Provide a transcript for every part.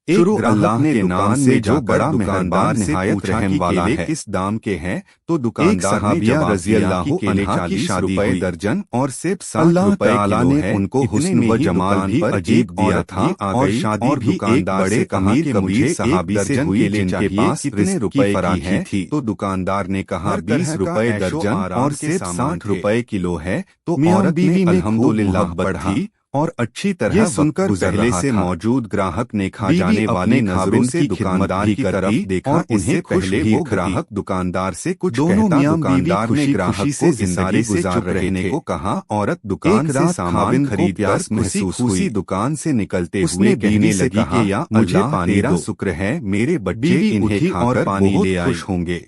शुरू अल्लाह के नाम से जो बड़ा मेहरबान नहायत रहम वाला है। किस दाम के हैं? तो दुकानदार सहाबिया रज़ी अल्लाह अन्हा की शादी हुई दर्जन और सिर्फ 60 रुपए ने उनको हुस्न व जमाल भी अजीब दिया था और शादी भी दुकानदार से कहा कि मुझे सहाबी से हुई जिनके पास कितने रुपए की थी। तो दुकानदार ने कहा 20 रुपए दर्जन और सिर्फ 60 रुपए किलो है। तो औरत बीवी ने अल्हम्दुलिल्लाह बढ़ी और अच्छी तरह सुनकर पहले से मौजूद ग्राहक ने खा जाने वाले नजरों से दुकानदार की तरफ देखा और उन्हें पहले वो ग्राहक दुकानदार से कुछ कहता। दुकानदार ने ग्राहक से जिंदगी गुजार रहने को कहा। औरत दुकान से सामान खरीद कर महसूस हुई। दुकान से निकलते हुए कहने लगी कि या मुझे पानी दो, शुक्र है मेरे बच्चे इन्हें खाकर पानी ले आए होंगे।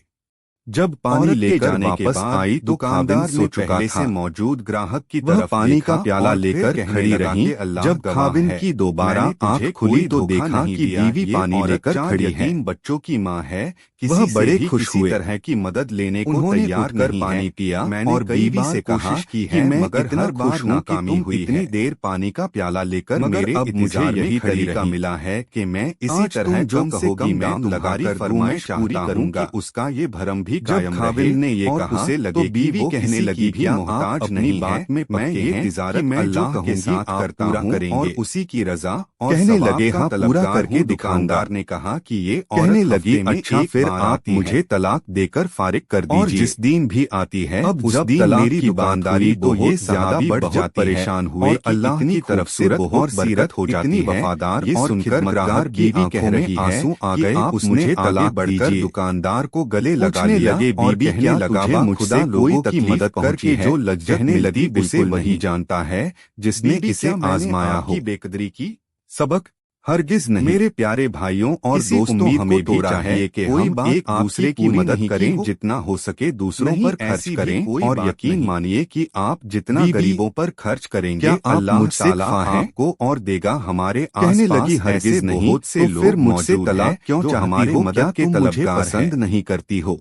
जब पानी लेकर वापस आई तो खाविंद सो चुका था। मौजूद ग्राहक की तरफ पानी का प्याला लेकर खड़ी रही। जब खाविंद की दोबारा आंख खुली तो देखा कि बीवी पानी लेकर खड़ी है, बच्चों की माँ है। वह बड़े खुश हुए, तरह की मदद लेने को तैयार कर पानी पिया और बीवी से कहा कि मैं मगर हर बार नाकामी हुई। इतनी देर पानी का प्याला लेकर मेरे अब मुझे यही तरीका मिला है कि मैं इसी तरह जो कहोगी मैं लगाकर फरमाइश पूरी करूंगा। उसका ये भरम भी जब खाविंद ने ये कहा तो बीवी कहने लगी भी मोहताज नहीं बात में मैं ये तिजारत मैं अल्लाह के साथ करता हूँ और उसी की रजा और कहने लगे हाँ पूरा करके। दुकानदार ने कहा कि ये कहने लगी अच्छा फिर आप मुझे तलाक देकर फारिग कर दीजिए। और जिस दिन भी आती है अब उस दिन मेरी दुकानदारी तो ये ज्यादा बढ़ जाती परेशान हुए अल्लाह की तरफ से बहुत सीरत हो जाती है। वफादार और सुनकर मदगार बीवी कह रही है आंसू आ गए उसने तलाक बढ़कर दुकानदार को गले लगा लिया और कहने लगा खुदा लोगों की मदद करके जो लज्जने लगी उसे वही जानता है जिसने इसे आजमाया हो। बेकदरी की सबक हरगिज नहीं। मेरे प्यारे भाइयों और दोस्तों हमें भी चाहिए कि हम एक दूसरे की मदद करें, जितना हो सके दूसरों पर खर्च करें और यकीन मानिए कि आप जितना गरीबों पर खर्च करेंगे अल्लाह ताला आपको और देगा। हमारे कहने लगी हरगिज नहीं से लोग मुझसे तलाक क्यों चाहती हमारे मदद के तलबगार पसंद नहीं करती हो,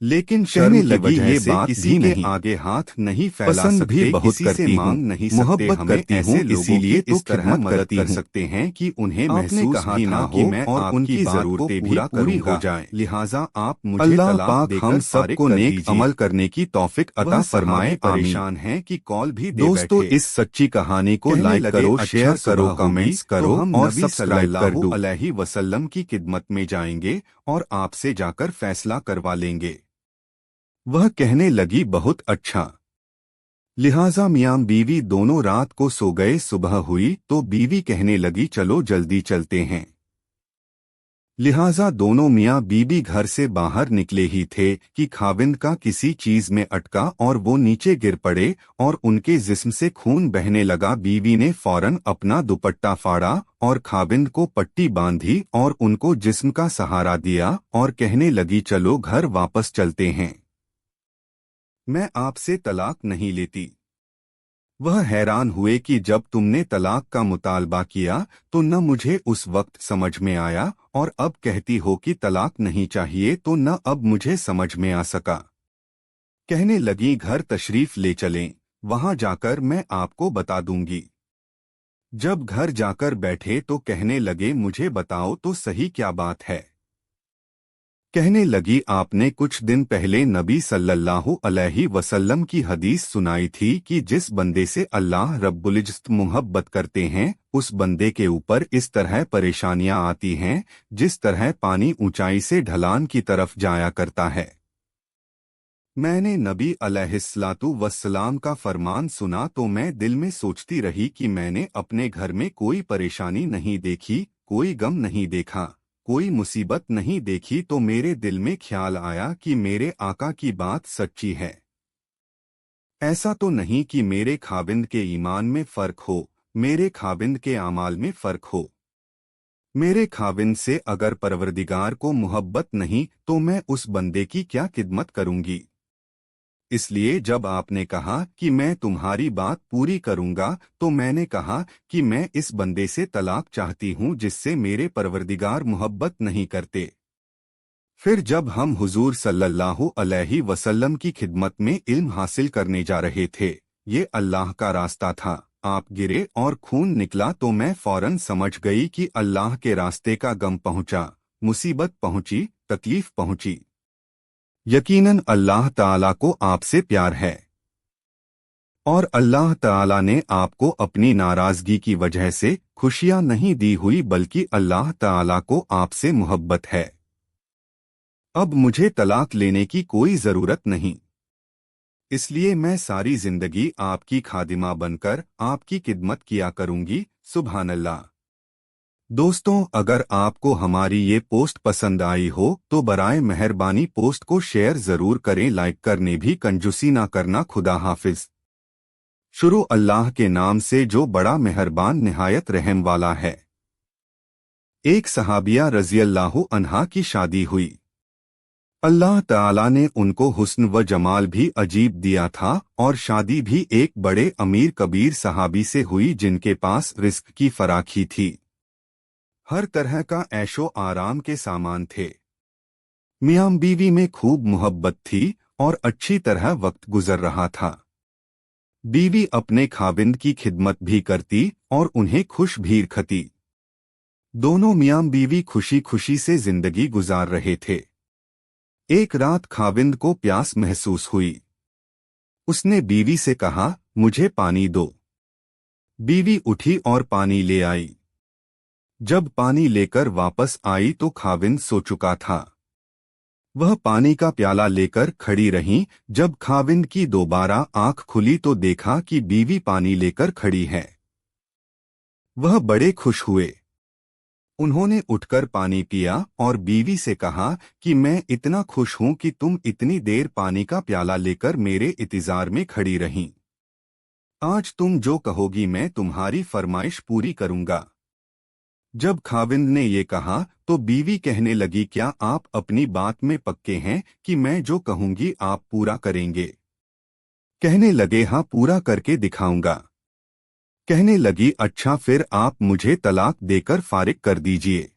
लेकिन कहने लगी ये बात किसी के आगे हाथ नहीं फैला सकते, भी बहुत करती हूँ, नहीं मोहब्बत करती हूँ इसीलिए तो इस तरह मदद कर सकते हैं कि उन्हें महसूस भी ना हो मैं और उनकी जरूरतें भी पूरी हो जाएं। लिहाजा आप मुझे अल्लाह पाक हम सबको नेक अमल करने की तौफीक अता फरमाए। परेशान हैं कि कॉल भी दोस्तों इस सच्ची कहानी को लाइक करो, शेयर करो, कमेंट्स करो और सब्सक्राइब कर दो। अलैहि वसल्लम की खिदमत में जाएंगे और आपसे जाकर फैसला करवा लेंगे। वह कहने लगी बहुत अच्छा। लिहाजा मियां बीवी दोनों रात को सो गए। सुबह हुई तो बीवी कहने लगी चलो जल्दी चलते हैं। लिहाजा दोनों मियां बीबी घर से बाहर निकले ही थे कि खाविंद का किसी चीज में अटका और वो नीचे गिर पड़े और उनके जिस्म से खून बहने लगा। बीवी ने फौरन अपना दुपट्टा फाड़ा और खाविंद को पट्टी बांधी और उनको जिस्म का सहारा दिया और कहने लगी चलो घर वापस चलते हैं, मैं आपसे तलाक नहीं लेती। वह हैरान हुए कि जब तुमने तलाक का मुतालबा किया तो न मुझे उस वक्त समझ में आया और अब कहती हो कि तलाक नहीं चाहिए तो न अब मुझे समझ में आ सका। कहने लगी घर तशरीफ ले चलें, वहां जाकर मैं आपको बता दूंगी। जब घर जाकर बैठे तो कहने लगे मुझे बताओ तो सही क्या बात है। कहने लगी आपने कुछ दिन पहले नबी सल्लल्लाहु अलैहि वसल्लम की हदीस सुनाई थी कि जिस बंदे से अल्लाह रब्बुल इज्जत मोहब्बत करते हैं उस बंदे के ऊपर इस तरह परेशानियां आती हैं जिस तरह पानी ऊंचाई से ढलान की तरफ जाया करता है। मैंने नबी अलैहिस्सलातु वस्सलाम का फरमान सुना तो मैं दिल में सोचती रही कि मैंने अपने घर में कोई परेशानी नहीं देखी, कोई गम नहीं देखा, कोई मुसीबत नहीं देखी। तो मेरे दिल में ख्याल आया कि मेरे आका की बात सच्ची है। ऐसा तो नहीं कि मेरे खाविंद के ईमान में फर्क हो, मेरे खाविंद के आमाल में फर्क हो। मेरे खाविंद से अगर परवरदिगार को मोहब्बत नहीं तो मैं उस बंदे की क्या खिदमत करूंगी। इसलिए जब आपने कहा कि मैं तुम्हारी बात पूरी करूंगा तो मैंने कहा कि मैं इस बंदे से तलाक चाहती हूं जिससे मेरे परवरदिगार मोहब्बत नहीं करते। फिर जब हम हुजूर सल्लल्लाहु अलैहि वसल्लम की खिदमत में इल्म हासिल करने जा रहे थे, ये अल्लाह का रास्ता था। आप गिरे और खून निकला तो मैं फौरन समझ गई कि अल्लाह के रास्ते का गम पहुंचा, मुसीबत पहुंची, तकलीफ पहुंची। यकीनन अल्लाह ताला को आपसे प्यार है और अल्लाह ताला ने आपको अपनी नाराजगी की वजह से खुशियां नहीं दी हुई, बल्कि अल्लाह ताला को आपसे मोहब्बत है। अब मुझे तलाक लेने की कोई जरूरत नहीं, इसलिए मैं सारी जिंदगी आपकी खादिमा बनकर आपकी खिदमत किया करूंगी। सुभान अल्लाह। दोस्तों, अगर आपको हमारी ये पोस्ट पसंद आई हो तो बराए मेहरबानी पोस्ट को शेयर जरूर करें, लाइक करने भी कंजूसी ना करना। खुदा हाफिज। शुरू अल्लाह के नाम से जो बड़ा मेहरबान निहायत रहम वाला है। एक सहाबिया रज़ियल्लाहु अन्हा की शादी हुई। अल्लाह ताला ने उनको हुस्न व जमाल भी अजीब दिया था और शादी भी एक बड़े अमीर कबीर सहाबी से हुई जिनके पास रिस्क की फराखी थी। हर तरह का ऐशो आराम के सामान थे। मियां बीवी में खूब मोहब्बत थी और अच्छी तरह वक्त गुजर रहा था। बीवी अपने खाविंद की खिदमत भी करती और उन्हें खुश भी रखती। दोनों मियां बीवी खुशी खुशी से जिंदगी गुजार रहे थे। एक रात खाविंद को प्यास महसूस हुई। उसने बीवी से कहा, मुझे पानी दो। बीवी उठी और पानी ले आई। जब पानी लेकर वापस आई तो खाविंद सो चुका था। वह पानी का प्याला लेकर खड़ी रहीं। जब खाविंद की दोबारा आंख खुली तो देखा कि बीवी पानी लेकर खड़ी है। वह बड़े खुश हुए। उन्होंने उठकर पानी पिया और बीवी से कहा कि मैं इतना खुश हूं कि तुम इतनी देर पानी का प्याला लेकर मेरे इंतजार में खड़ी रहीं। आज तुम जो कहोगी मैं तुम्हारी फरमाइश पूरी करूंगा। जब खाविंद ने ये कहा तो बीवी कहने लगी, क्या आप अपनी बात में पक्के हैं कि मैं जो कहूंगी आप पूरा करेंगे? कहने लगे, हाँ, पूरा करके दिखाऊंगा। कहने लगी, अच्छा फिर आप मुझे तलाक देकर फारिग कर दीजिए।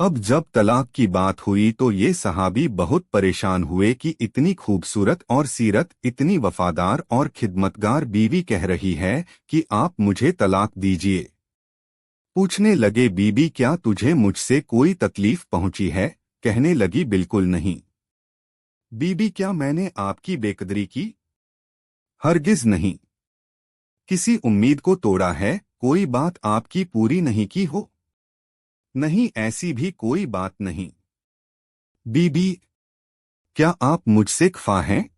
अब जब तलाक की बात हुई तो ये सहाबी बहुत परेशान हुए कि इतनी खूबसूरत और सीरत, इतनी वफादार और खिदमतगार बीवी कह रही है कि आप मुझे तलाक दीजिए। पूछने लगे, बीबी क्या तुझे मुझसे कोई तकलीफ पहुंची है? कहने लगी, बिल्कुल नहीं। बीबी क्या मैंने आपकी बेकदरी की? हरगिज नहीं। किसी उम्मीद को तोड़ा है? कोई बात आपकी पूरी नहीं की हो? नहीं, ऐसी भी कोई बात नहीं। बीबी क्या आप मुझसे खफा हैं?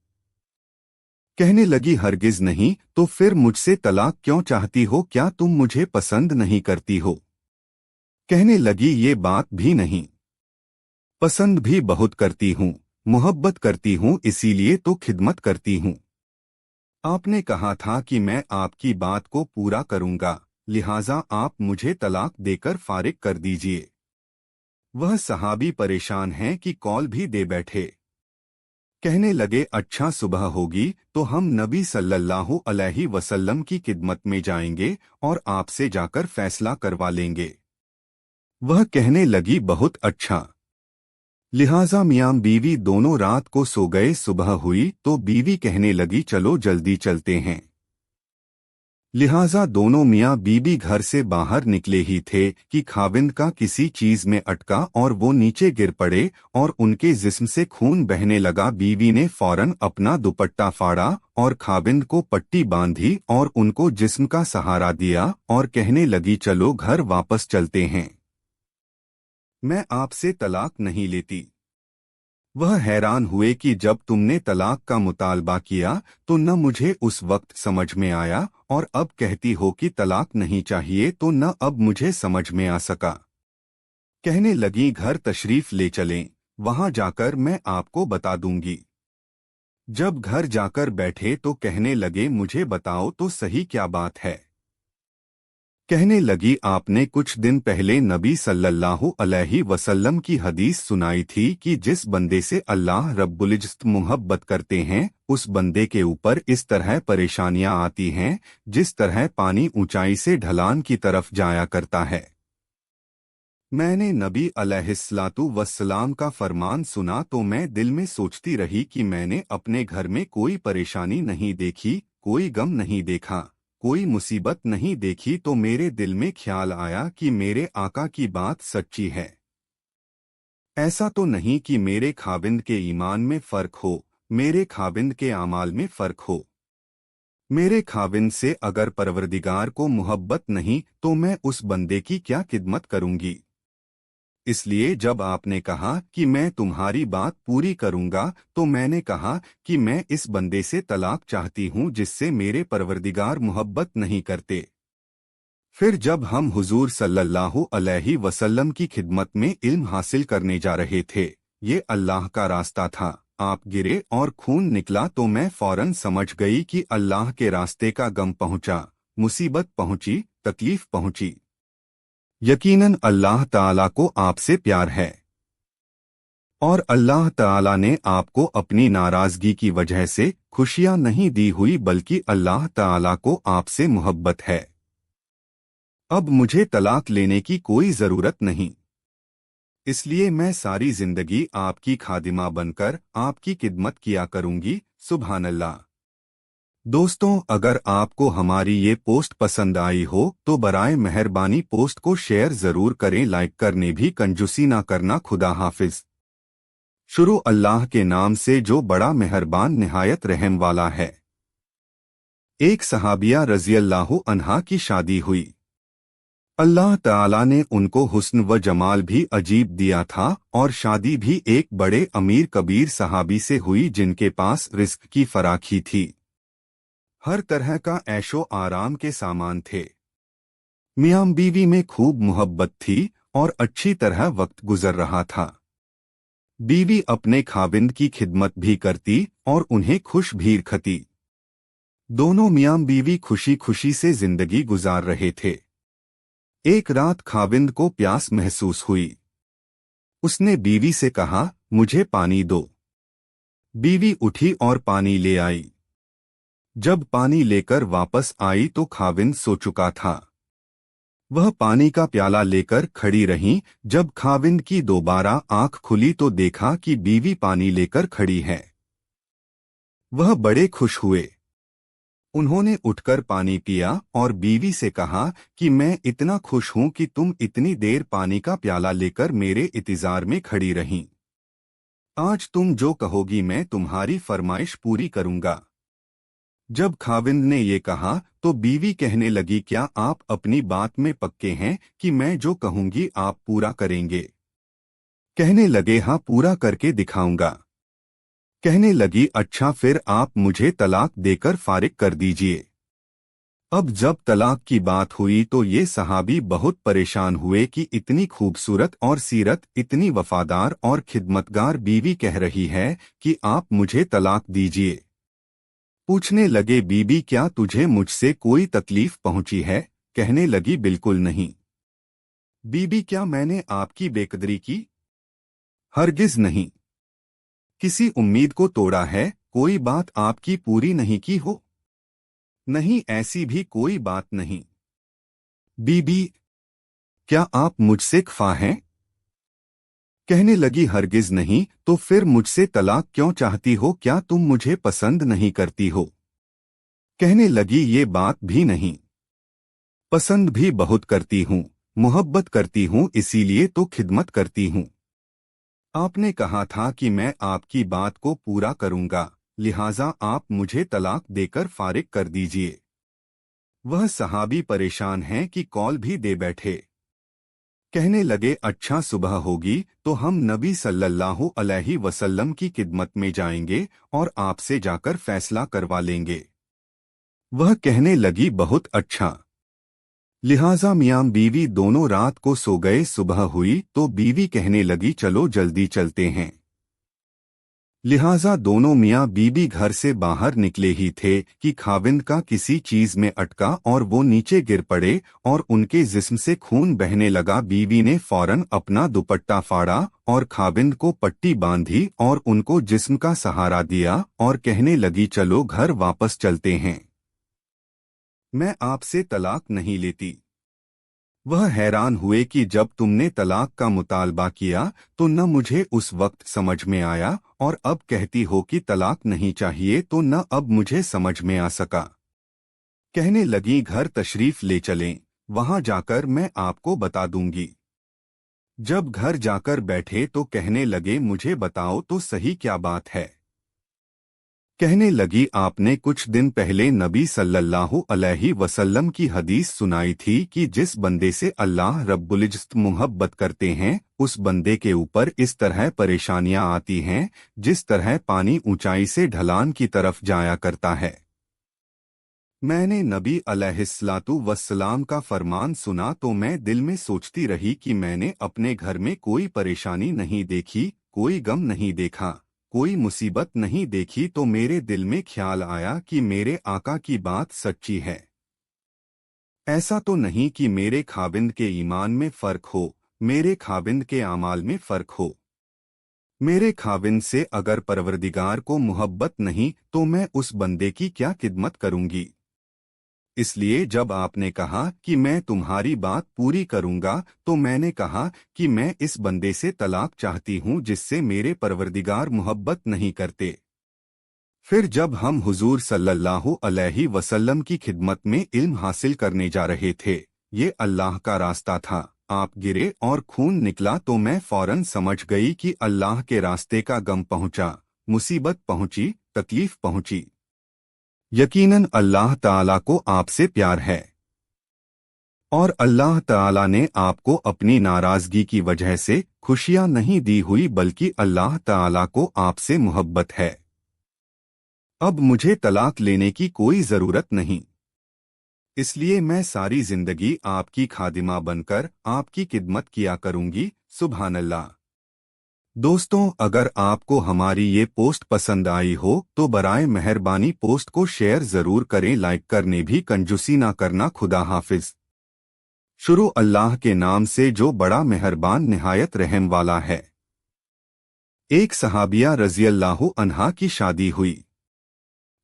कहने लगी, हरगिज नहीं। तो फिर मुझसे तलाक क्यों चाहती हो? क्या तुम मुझे पसंद नहीं करती हो? कहने लगी, ये बात भी नहीं। पसंद भी बहुत करती हूँ, मोहब्बत करती हूँ, इसीलिए तो खिदमत करती हूँ। आपने कहा था कि मैं आपकी बात को पूरा करूंगा, लिहाजा आप मुझे तलाक देकर फारिग कर दीजिए। वह सहाबी परेशान हैं कि कॉल भी दे बैठे। कहने लगे, अच्छा सुबह होगी तो हम नबी सल्लल्लाहु अलैहि वसल्लम की खिदमत में जाएंगे और आपसे जाकर फैसला करवा लेंगे। वह कहने लगी, बहुत अच्छा। लिहाजा मियां बीवी दोनों रात को सो गए। सुबह हुई तो बीवी कहने लगी, चलो जल्दी चलते हैं। लिहाजा दोनों मियां बीबी घर से बाहर निकले ही थे कि खाविंद का किसी चीज में अटका और वो नीचे गिर पड़े और उनके जिस्म से खून बहने लगा। बीवी ने फौरन अपना दुपट्टा फाड़ा और खाविंद को पट्टी बांधी और उनको जिस्म का सहारा दिया और कहने लगी, चलो घर वापस चलते हैं, मैं आपसे तलाक नहीं लेती। वह हैरान हुए कि जब तुमने तलाक का मुतालबा किया तो न मुझे उस वक्त समझ में आया और अब कहती हो कि तलाक नहीं चाहिए तो न अब मुझे समझ में आ सका। कहने लगी, घर तशरीफ ले चलें, वहां जाकर मैं आपको बता दूंगी। जब घर जाकर बैठे तो कहने लगे, मुझे बताओ तो सही क्या बात है? कहने लगी, आपने कुछ दिन पहले नबी सल्लल्लाहु अलैहि वसल्लम की हदीस सुनाई थी कि जिस बंदे से अल्लाह रब्बुल इज्जत मोहब्बत करते हैं उस बंदे के ऊपर इस तरह परेशानियां आती हैं जिस तरह पानी ऊंचाई से ढलान की तरफ जाया करता है। मैंने नबी अलैहिस्सलातु वस्सलाम का फरमान सुना तो मैं दिल में सोचती रही कि मैंने अपने घर में कोई परेशानी नहीं देखी, कोई गम नहीं देखा, कोई मुसीबत नहीं देखी तो मेरे दिल में ख्याल आया कि मेरे आका की बात सच्ची है। ऐसा तो नहीं कि मेरे खाविंद के ईमान में फर्क हो, मेरे खाविंद के आमाल में फर्क हो। मेरे खाविंद से अगर परवरदिगार को मोहब्बत नहीं तो मैं उस बंदे की क्या खिदमत करूंगी। इसलिए जब आपने कहा कि मैं तुम्हारी बात पूरी करूंगा तो मैंने कहा कि मैं इस बंदे से तलाक चाहती हूं जिससे मेरे परवरदिगार मोहब्बत नहीं करते। फिर जब हम हुजूर सल्लल्लाहु अलैहि वसल्लम की खिदमत में इल्म हासिल करने जा रहे थे, ये अल्लाह का रास्ता था, आप गिरे और खून निकला तो मैं फौरन समझ गई कि अल्लाह के रास्ते का गम पहुंचा, मुसीबत पहुंची, तकलीफ पहुंची। यकीनन अल्लाह ताला को आपसे प्यार है और अल्लाह ताला ने आपको अपनी नाराजगी की वजह से खुशियां नहीं दी हुई बल्कि अल्लाह ताला को आपसे मोहब्बत है। अब मुझे तलाक लेने की कोई जरूरत नहीं, इसलिए मैं सारी जिंदगी आपकी खादिमा बनकर आपकी खिदमत किया करूंगी। सुभान अल्लाह। दोस्तों, अगर आपको हमारी ये पोस्ट पसंद आई हो तो बराए मेहरबानी पोस्ट को शेयर जरूर करें, लाइक करने भी कंजूसी ना करना। खुदा हाफिज। शुरू अल्लाह के नाम से जो बड़ा मेहरबान निहायत रहम वाला है। एक सहाबिया रज़ियल्लाहु अन्हा की शादी हुई। अल्लाह ताला ने उनको हुस्न व जमाल भी अजीब दिया था और शादी भी एक बड़े अमीर कबीर सहाबी से हुई जिनके पास रिस्क की फराखी थी। हर तरह का ऐशो आराम के सामान थे। मियां बीवी में खूब मोहब्बत थी और अच्छी तरह वक्त गुजर रहा था। बीवी अपने खाविंद की खिदमत भी करती और उन्हें खुश भी रखती। दोनों मियां बीवी खुशी खुशी से जिंदगी गुजार रहे थे। एक रात खाविंद को प्यास महसूस हुई। उसने बीवी से कहा, मुझे पानी दो। बीवी उठी और पानी ले आई। जब पानी लेकर वापस आई तो खाविंद सो चुका था। वह पानी का प्याला लेकर खड़ी रहीं। जब खाविंद की दोबारा आंख खुली तो देखा कि बीवी पानी लेकर खड़ी है। वह बड़े खुश हुए। उन्होंने उठकर पानी पिया और बीवी से कहा कि मैं इतना खुश हूं कि तुम इतनी देर पानी का प्याला लेकर मेरे इंतजार में खड़ी रहीं। आज तुम जो कहोगी मैं तुम्हारी फरमाइश पूरी करूंगा। जब खाविंद ने ये कहा तो बीवी कहने लगी, क्या आप अपनी बात में पक्के हैं कि मैं जो कहूंगी आप पूरा करेंगे? कहने लगे, हाँ, पूरा करके दिखाऊंगा। कहने लगी, अच्छा फिर आप मुझे तलाक देकर फारिग कर दीजिए। अब जब तलाक की बात हुई तो ये सहाबी बहुत परेशान हुए कि इतनी खूबसूरत और सीरत, इतनी वफादार और खिदमतगार बीवी कह रही है कि आप मुझे तलाक दीजिए। पूछने लगे, बीबी क्या तुझे मुझसे कोई तकलीफ पहुंची है? कहने लगी, बिल्कुल नहीं। बीबी क्या मैंने आपकी बेकदरी की? हरगिज नहीं। किसी उम्मीद को तोड़ा है? कोई बात आपकी पूरी नहीं की हो? नहीं, ऐसी भी कोई बात नहीं। बीबी क्या आप मुझसे खफा हैं? कहने लगी, हरगिज नहीं। तो फिर मुझसे तलाक क्यों चाहती हो? क्या तुम मुझे पसंद नहीं करती हो? कहने लगी, ये बात भी नहीं। पसंद भी बहुत करती हूँ, मोहब्बत करती हूँ, इसीलिए तो खिदमत करती हूँ। आपने कहा था कि मैं आपकी बात को पूरा करूंगा, लिहाजा आप मुझे तलाक देकर फारिग कर दीजिए। वह सहाबी परेशान हैं कि कॉल भी दे बैठे। कहने लगे, अच्छा सुबह होगी तो हम नबी सल्लल्लाहु अलैहि वसल्लम की खिदमत में जाएंगे और आपसे जाकर फैसला करवा लेंगे। वह कहने लगी, बहुत अच्छा। लिहाजा मियां बीवी दोनों रात को सो गए। सुबह हुई तो बीवी कहने लगी, चलो जल्दी चलते हैं। लिहाजा दोनों मियां बीबी घर से बाहर निकले ही थे कि खाविंद का किसी चीज में अटका और वो नीचे गिर पड़े और उनके जिस्म से खून बहने लगा। बीवी ने फौरन अपना दुपट्टा फाड़ा और खाविंद को पट्टी बांधी और उनको जिस्म का सहारा दिया और कहने लगी, चलो घर वापस चलते हैं, मैं आपसे तलाक नहीं लेती। वह हैरान हुए कि जब तुमने तलाक का मुतालबा किया तो न मुझे उस वक्त समझ में आया और अब कहती हो कि तलाक नहीं चाहिए तो न अब मुझे समझ में आ सका। कहने लगी घर तशरीफ ले चलें, वहां जाकर मैं आपको बता दूंगी। जब घर जाकर बैठे तो कहने लगे मुझे बताओ तो सही क्या बात है। कहने लगी आपने कुछ दिन पहले नबी सल्लल्लाहु अलैहि वसल्लम की हदीस सुनाई थी कि जिस बंदे से अल्लाह रब्बुल इज्जत मुहब्बत करते हैं उस बंदे के ऊपर इस तरह परेशानियां आती हैं जिस तरह पानी ऊंचाई से ढलान की तरफ जाया करता है। मैंने नबी अलैहिस्सलातु वस्सलाम का फरमान सुना तो मैं दिल में सोचती रही कि मैंने अपने घर में कोई परेशानी नहीं देखी, कोई गम नहीं देखा, कोई मुसीबत नहीं देखी, तो मेरे दिल में ख्याल आया कि मेरे आका की बात सच्ची है। ऐसा तो नहीं कि मेरे खाविंद के ईमान में फर्क हो, मेरे खाविंद के आमाल में फर्क हो। मेरे खाविंद से अगर परवरदिगार को मुहब्बत नहीं तो मैं उस बंदे की क्या खिदमत करूंगी। इसलिए जब आपने कहा कि मैं तुम्हारी बात पूरी करूंगा तो मैंने कहा कि मैं इस बंदे से तलाक चाहती हूं जिससे मेरे परवरदिगार मुहब्बत नहीं करते। फिर जब हम हुजूर सल्लल्लाहु अलैहि वसल्लम की खिदमत में इल्म हासिल करने जा रहे थे, ये अल्लाह का रास्ता था, आप गिरे और खून निकला तो मैं फौरन समझ गई कि अल्लाह के रास्ते का गम पहुंचा, मुसीबत पहुंची, तकलीफ पहुंची। यकीनन अल्लाह ताला को आपसे प्यार है और अल्लाह ताला ने आपको अपनी नाराजगी की वजह से खुशियां नहीं दी हुई बल्कि अल्लाह ताला को आपसे मोहब्बत है। अब मुझे तलाक लेने की कोई जरूरत नहीं, इसलिए मैं सारी जिंदगी आपकी खादिमा बनकर आपकी खिदमत किया करूंगी। सुभान अल्लाह। दोस्तों, अगर आपको हमारी ये पोस्ट पसंद आई हो तो बराए मेहरबानी पोस्ट को शेयर जरूर करें, लाइक करने भी कंजूसी ना करना। खुदा हाफिज। शुरू अल्लाह के नाम से जो बड़ा मेहरबान निहायत रहम वाला है। एक सहाबिया रज़ियल्लाहु अन्हा की शादी हुई।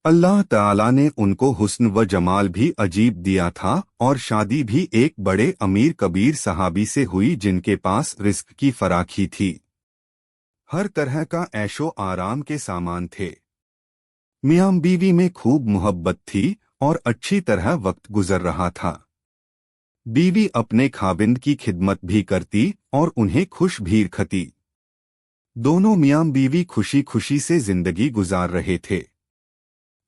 अल्लाह ताला ने उनको हुस्न व जमाल भी अजीब दिया था और शादी भी एक बड़े अमीर कबीर सहाबी से हुई जिनके पास रिस्क की फराखी थी, हर तरह का ऐशो आराम के सामान थे। मियां बीवी में खूब मोहब्बत थी और अच्छी तरह वक्त गुजर रहा था। बीवी अपने खाविंद की खिदमत भी करती और उन्हें खुश भी रखती। दोनों मियां बीवी खुशी खुशी से जिंदगी गुजार रहे थे।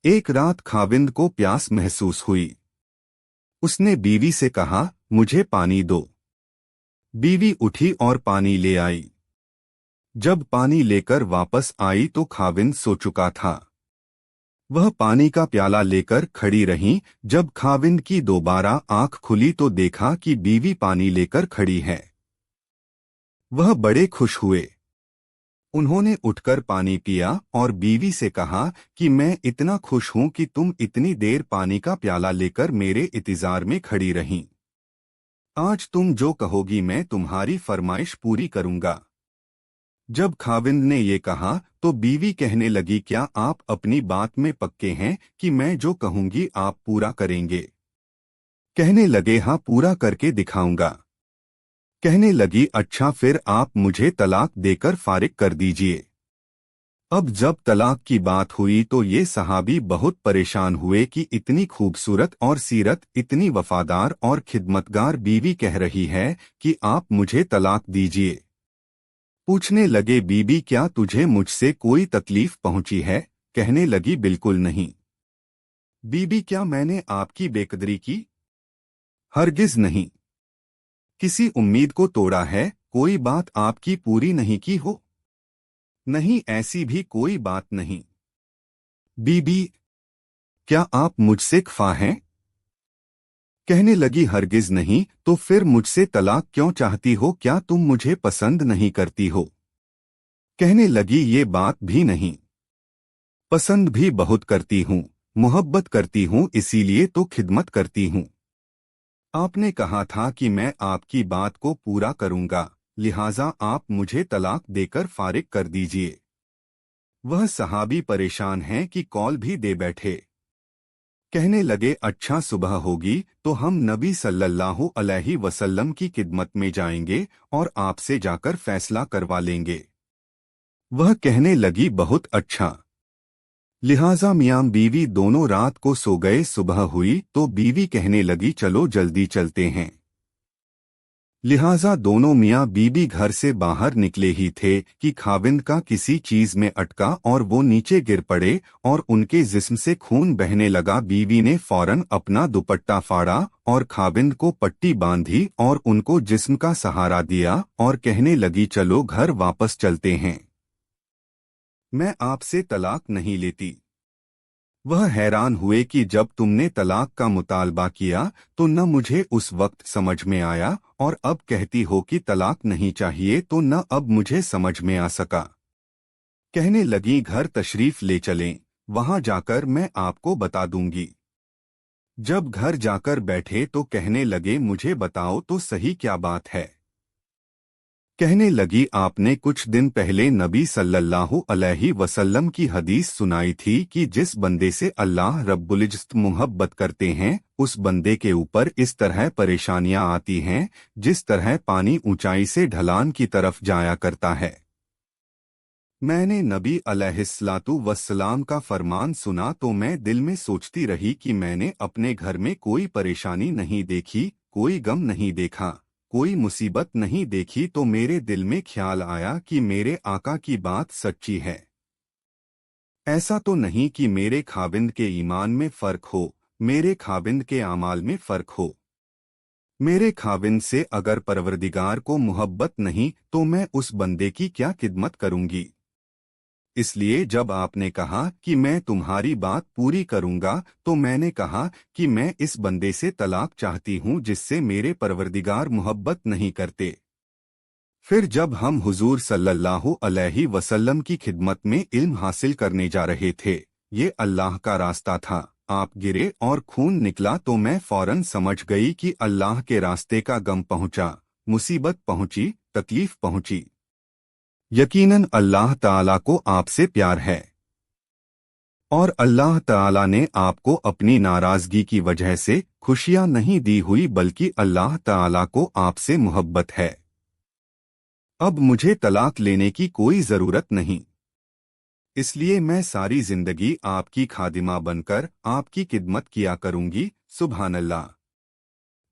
एक रात खाविंद को प्यास महसूस हुई। उसने बीवी से कहा, मुझे पानी दो। बीवी उठी और पानी ले आई। जब पानी लेकर वापस आई तो खाविंद सो चुका था। वह पानी का प्याला लेकर खड़ी रहीं। जब खाविंद की दोबारा आंख खुली तो देखा कि बीवी पानी लेकर खड़ी है। वह बड़े खुश हुए। उन्होंने उठकर पानी पिया और बीवी से कहा कि मैं इतना खुश हूं कि तुम इतनी देर पानी का प्याला लेकर मेरे इंतजार में खड़ी रहीं। आज तुम जो कहोगी मैं तुम्हारी फरमाइश पूरी करूंगा। जब खाविंद ने ये कहा तो बीवी कहने लगी, क्या आप अपनी बात में पक्के हैं कि मैं जो कहूंगी आप पूरा करेंगे। कहने लगे, हाँ, पूरा करके दिखाऊंगा। कहने लगी, अच्छा फिर आप मुझे तलाक देकर फारिग कर दीजिए। अब जब तलाक की बात हुई तो ये सहाबी बहुत परेशान हुए कि इतनी खूबसूरत और सीरत, इतनी वफादार और खिदमतगार बीवी कह रही है कि आप मुझे तलाक दीजिए। पूछने लगे, बीबी क्या तुझे मुझसे कोई तकलीफ पहुंची है। कहने लगी, बिल्कुल नहीं। बीबी क्या मैंने आपकी बेकदरी की। हरगिज नहीं। किसी उम्मीद को तोड़ा है, कोई बात आपकी पूरी नहीं की हो। नहीं, ऐसी भी कोई बात नहीं। बीबी क्या आप मुझसे खफा हैं। कहने लगी, हरगिज नहीं, तो फिर मुझसे तलाक क्यों चाहती हो, क्या तुम मुझे पसंद नहीं करती हो। कहने लगी, ये बात भी नहीं, पसंद भी बहुत करती हूँ, मोहब्बत करती हूँ, इसीलिए तो खिदमत करती हूँ। आपने कहा था कि मैं आपकी बात को पूरा करूंगा, लिहाजा आप मुझे तलाक देकर फारिग कर दीजिए। वह सहाबी परेशान हैं कि कॉल भी दे बैठे। कहने लगे, अच्छा सुबह होगी तो हम नबी सल्लल्लाहु अलैहि वसल्लम की खिदमत में जाएंगे और आपसे जाकर फैसला करवा लेंगे। वह कहने लगी, बहुत अच्छा। लिहाजा मियाँ बीवी दोनों रात को सो गए। सुबह हुई तो बीवी कहने लगी चलो जल्दी चलते हैं। लिहाजा दोनों मियाँ बीबी घर से बाहर निकले ही थे कि खाविंद का किसी चीज में अटका और वो नीचे गिर पड़े और उनके जिस्म से खून बहने लगा। बीवी ने फौरन अपना दुपट्टा फाड़ा और खाविंद को पट्टी बांधी और उनको जिस्म का सहारा दिया और कहने लगी चलो घर वापस चलते हैं, मैं आपसे तलाक नहीं लेती। वह हैरान हुए कि जब तुमने तलाक का मुतालबा किया तो न मुझे उस वक्त समझ में आया और अब कहती हो कि तलाक नहीं चाहिए तो न अब मुझे समझ में आ सका। कहने लगी घर तशरीफ ले चलें, वहां जाकर मैं आपको बता दूंगी। जब घर जाकर बैठे तो कहने लगे मुझे बताओ तो सही क्या बात है। कहने लगी आपने कुछ दिन पहले नबी सल्लल्लाहु अलैहि वसल्लम की हदीस सुनाई थी कि जिस बंदे से अल्लाह रब्बुल इज्जत मुहब्बत करते हैं उस बंदे के ऊपर इस तरह परेशानियां आती हैं जिस तरह पानी ऊंचाई से ढलान की तरफ जाया करता है। मैंने नबी अलैहिस्सलातु वस्सलाम का फरमान सुना तो मैं दिल में सोचती रही कि मैंने अपने घर में कोई परेशानी नहीं देखी, कोई गम नहीं देखा, कोई मुसीबत नहीं देखी। तो मेरे दिल में ख्याल आया कि मेरे आका की बात सच्ची है। ऐसा तो नहीं कि मेरे खाविंद के ईमान में फर्क हो, मेरे खाविंद के आमाल में फर्क हो। मेरे खाविंद से अगर परवरदिगार को मुहब्बत नहीं तो मैं उस बंदे की क्या खिदमत करूंगी। इसलिए जब आपने कहा कि मैं तुम्हारी बात पूरी करूंगा तो मैंने कहा कि मैं इस बंदे से तलाक चाहती हूं जिससे मेरे परवरदिगार मुहब्बत नहीं करते। फिर जब हम हुजूर सल्लल्लाहु अलैहि वसल्लम की खिदमत में इल्म हासिल करने जा रहे थे, ये अल्लाह का रास्ता था, आप गिरे और खून निकला तो मैं फौरन समझ गई कि अल्लाह के रास्ते का गम पहुंचा, मुसीबत पहुंची, तकलीफ पहुंची। यकीनन अल्लाह ताला को आपसे प्यार है और अल्लाह ताला ने आपको अपनी नाराजगी की वजह से खुशियां नहीं दी हुई बल्कि अल्लाह ताला को आपसे मुहब्बत है। अब मुझे तलाक लेने की कोई जरूरत नहीं, इसलिए मैं सारी जिंदगी आपकी खादिमा बनकर आपकी खिदमत किया करूंगी। सुभान अल्लाह।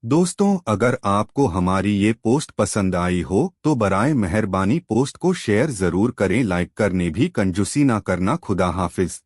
दोस्तों, अगर आपको हमारी ये पोस्ट पसंद आई हो तो बराए मेहरबानी पोस्ट को शेयर जरूर करें, लाइक करने भी कंजूसी ना करना। खुदा हाफिज।